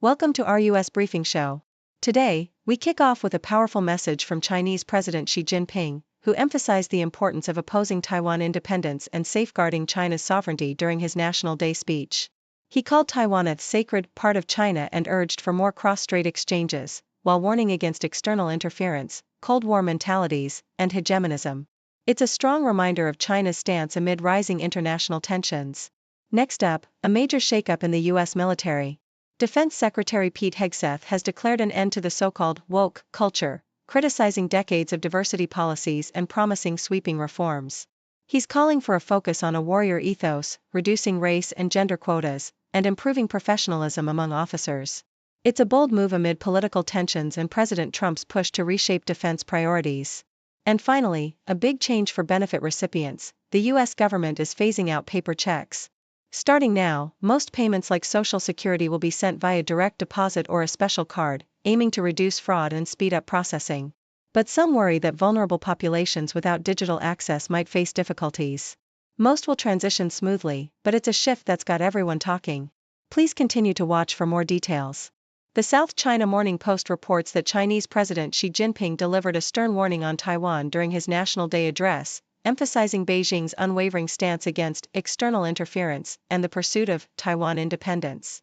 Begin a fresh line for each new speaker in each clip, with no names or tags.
Welcome to our US Briefing Show. Today, we kick off with a powerful message from Chinese President Xi Jinping, who emphasized the importance of opposing Taiwan independence and safeguarding China's sovereignty during his National Day speech. He called Taiwan a sacred part of China and urged for more cross-strait exchanges, while warning against external interference, Cold War mentalities, and hegemonism. It's a strong reminder of China's stance amid rising international tensions. Next up, a major shakeup in the U.S. military. Defense Secretary Pete Hegseth has declared an end to the so-called woke culture, criticizing decades of diversity policies and promising sweeping reforms. He's calling for a focus on a warrior ethos, reducing race and gender quotas, and improving professionalism among officers. It's a bold move amid political tensions and President Trump's push to reshape defense priorities. And finally, a big change for benefit recipients. The U.S. government is phasing out paper checks. Starting now, most payments like Social Security will be sent via direct deposit or a special card, aiming to reduce fraud and speed up processing. But some worry that vulnerable populations without digital access might face difficulties. Most will transition smoothly, but it's a shift that's got everyone talking. Please continue to watch for more details. The South China Morning Post reports that Chinese President Xi Jinping delivered a stern warning on Taiwan during his National Day address, emphasizing Beijing's unwavering stance against external interference and the pursuit of Taiwan independence.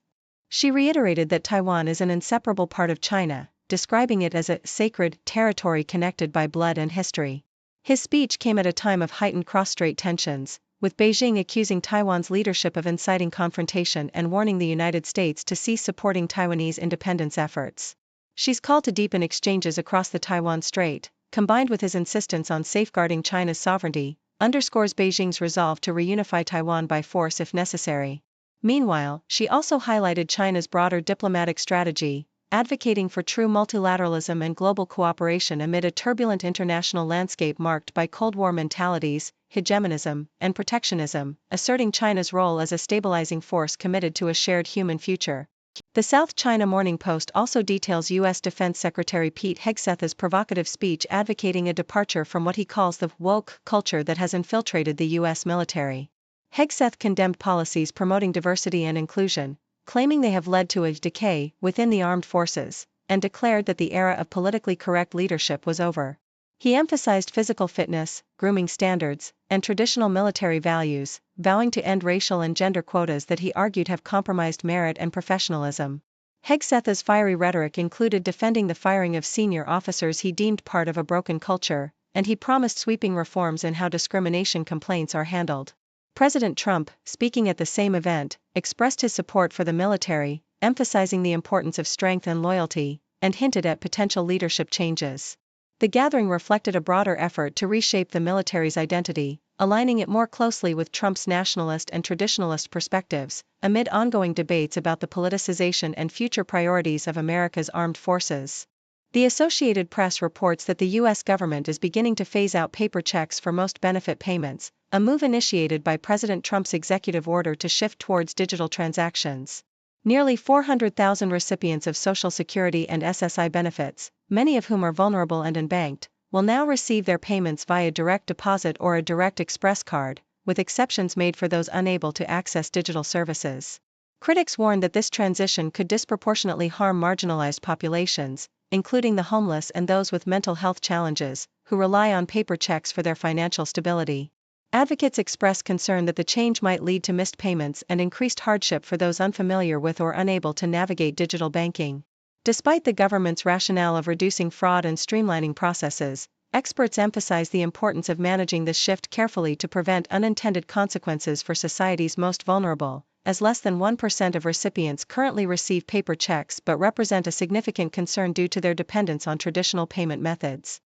She reiterated that Taiwan is an inseparable part of China, describing it as a sacred territory connected by blood and history. His speech came at a time of heightened cross-strait tensions, with Beijing accusing Taiwan's leadership of inciting confrontation and warning the United States to cease supporting Taiwanese independence efforts. She's called to deepen exchanges across the Taiwan Strait, combined with his insistence on safeguarding China's sovereignty, underscores Beijing's resolve to reunify Taiwan by force if necessary. Meanwhile, she also highlighted China's broader diplomatic strategy, advocating for true multilateralism and global cooperation amid a turbulent international landscape marked by Cold War mentalities, hegemonism, and protectionism, asserting China's role as a stabilizing force committed to a shared human future. The South China Morning Post also details U.S. Defense Secretary Pete Hegseth's provocative speech advocating a departure from what he calls the woke culture that has infiltrated the U.S. military. Hegseth condemned policies promoting diversity and inclusion, claiming they have led to a decay within the armed forces, and declared that the era of politically correct leadership was over. He emphasized physical fitness, grooming standards, and traditional military values, vowing to end racial and gender quotas that he argued have compromised merit and professionalism. Hegseth's fiery rhetoric included defending the firing of senior officers he deemed part of a broken culture, and he promised sweeping reforms in how discrimination complaints are handled. President Trump, speaking at the same event, expressed his support for the military, emphasizing the importance of strength and loyalty, and hinted at potential leadership changes. The gathering reflected a broader effort to reshape the military's identity, aligning it more closely with Trump's nationalist and traditionalist perspectives, amid ongoing debates about the politicization and future priorities of America's armed forces. The Associated Press reports that the U.S. government is beginning to phase out paper checks for most benefit payments, a move initiated by President Trump's executive order to shift towards digital transactions. Nearly 400,000 recipients of Social Security and SSI benefits, many of whom are vulnerable and unbanked, will now receive their payments via direct deposit or a direct express card, with exceptions made for those unable to access digital services. Critics warn that this transition could disproportionately harm marginalized populations, including the homeless and those with mental health challenges, who rely on paper checks for their financial stability. Advocates express concern that the change might lead to missed payments and increased hardship for those unfamiliar with or unable to navigate digital banking. Despite the government's rationale of reducing fraud and streamlining processes, experts emphasize the importance of managing this shift carefully to prevent unintended consequences for society's most vulnerable, as less than 1% of recipients currently receive paper checks but represent a significant concern due to their dependence on traditional payment methods.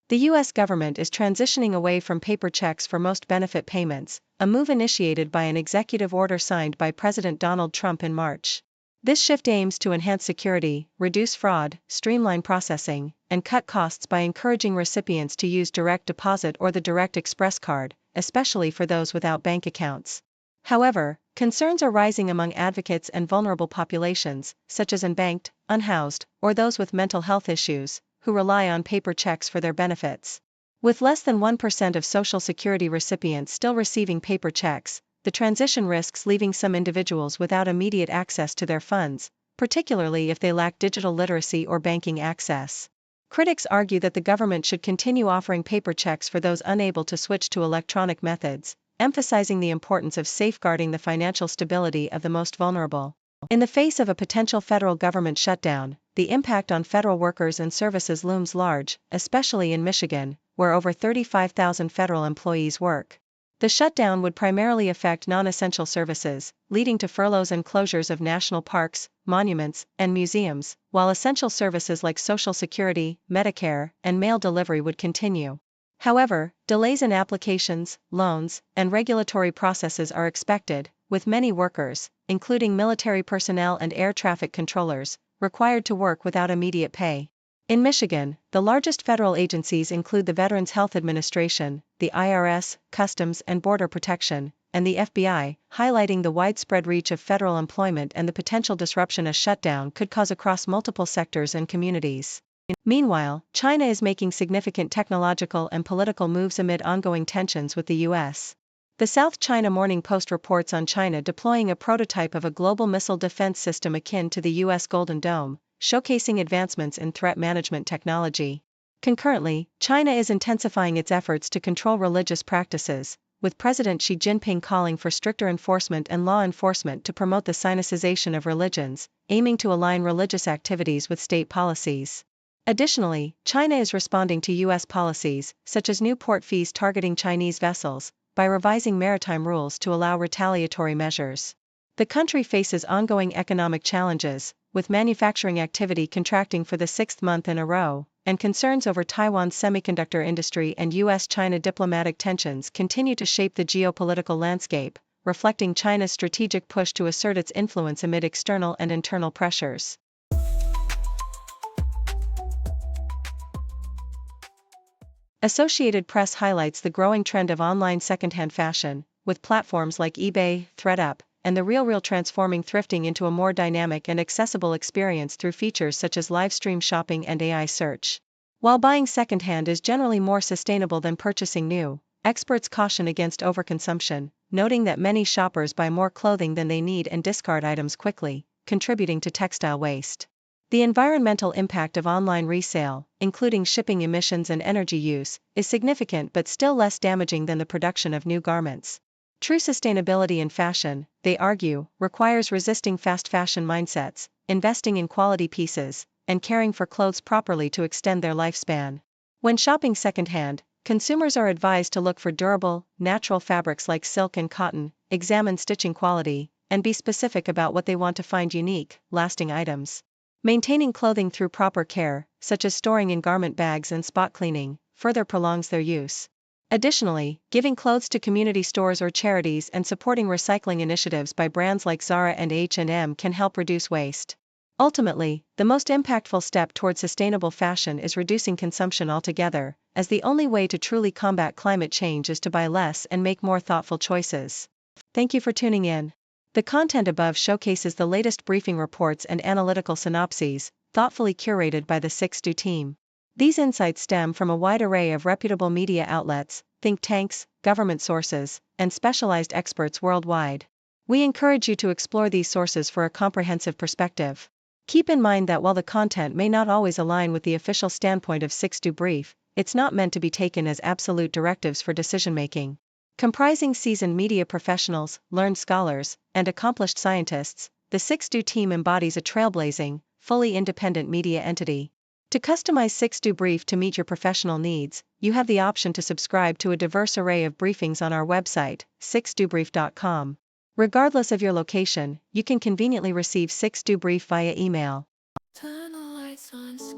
The U.S. government is transitioning away from paper checks for most benefit payments, a move initiated by an executive order signed by President Donald Trump in March. This shift aims to enhance security, reduce fraud, streamline processing, and cut costs by encouraging recipients to use direct deposit or the direct express card, especially for those without bank accounts. However, concerns are rising among advocates and vulnerable populations, such as unbanked, unhoused, or those with mental health issues, who rely on paper checks for their benefits. With less than 1% of Social Security recipients still receiving paper checks, the transition risks leaving some individuals without immediate access to their funds, particularly if they lack digital literacy or banking access. Critics argue that the government should continue offering paper checks for those unable to switch to electronic methods, emphasizing the importance of safeguarding the financial stability of the most vulnerable. In the face of a potential federal government shutdown, the impact on federal workers and services looms large, especially in Michigan, where over 35,000 federal employees work. The shutdown would primarily affect non-essential services, leading to furloughs and closures of national parks, monuments, and museums, while essential services like Social Security, Medicare, and mail delivery would continue. However, delays in applications, loans, and regulatory processes are expected, with many workers, including military personnel and air traffic controllers, required to work without immediate pay. In Michigan, the largest federal agencies include the Veterans Health Administration, the IRS, Customs and Border Protection, and the FBI, highlighting the widespread reach of federal employment and the potential disruption a shutdown could cause across multiple sectors and communities. Meanwhile, China is making significant technological and political moves amid ongoing tensions with the U.S. The South China Morning Post reports on China deploying a prototype of a global missile defense system akin to the U.S. Golden Dome, showcasing advancements in threat management technology. Concurrently, China is intensifying its efforts to control religious practices, with President Xi Jinping calling for stricter enforcement and law enforcement to promote the Sinicization of religions, aiming to align religious activities with state policies. Additionally, China is responding to U.S. policies, such as new port fees targeting Chinese vessels, by revising maritime rules to allow retaliatory measures. The country faces ongoing economic challenges, with manufacturing activity contracting for the sixth month in a row, and concerns over Taiwan's semiconductor industry and U.S.-China diplomatic tensions continue to shape the geopolitical landscape, reflecting China's strategic push to assert its influence amid external and internal pressures. Associated Press highlights the growing trend of online secondhand fashion, with platforms like eBay, ThredUp, and The RealReal transforming thrifting into a more dynamic and accessible experience through features such as live stream shopping and AI search. While buying secondhand is generally more sustainable than purchasing new, experts caution against overconsumption, noting that many shoppers buy more clothing than they need and discard items quickly, contributing to textile waste. The environmental impact of online resale, including shipping emissions and energy use, is significant but still less damaging than the production of new garments. True sustainability in fashion, they argue, requires resisting fast fashion mindsets, investing in quality pieces, and caring for clothes properly to extend their lifespan. When shopping secondhand, consumers are advised to look for durable, natural fabrics like silk and cotton, examine stitching quality, and be specific about what they want to find unique, lasting items. Maintaining clothing through proper care, such as storing in garment bags and spot cleaning, further prolongs their use. Additionally, giving clothes to community stores or charities and supporting recycling initiatives by brands like Zara and H&M can help reduce waste. Ultimately, the most impactful step toward sustainable fashion is reducing consumption altogether, as the only way to truly combat climate change is to buy less and make more thoughtful choices. Thank you for tuning in. The content above showcases the latest briefing reports and analytical synopses, thoughtfully curated by the 6Do team. These insights stem from a wide array of reputable media outlets, think tanks, government sources, and specialized experts worldwide. We encourage you to explore these sources for a comprehensive perspective. Keep in mind that while the content may not always align with the official standpoint of 6Do Brief, it's not meant to be taken as absolute directives for decision-making. Comprising seasoned media professionals, learned scholars, and accomplished scientists, the 6Do team embodies a trailblazing, fully independent media entity. To customize 6Do Brief to meet your professional needs, you have the option to subscribe to a diverse array of briefings on our website, 6dobrief.com. Regardless of your location, you can conveniently receive 6Do Brief via email. Turn the lights on.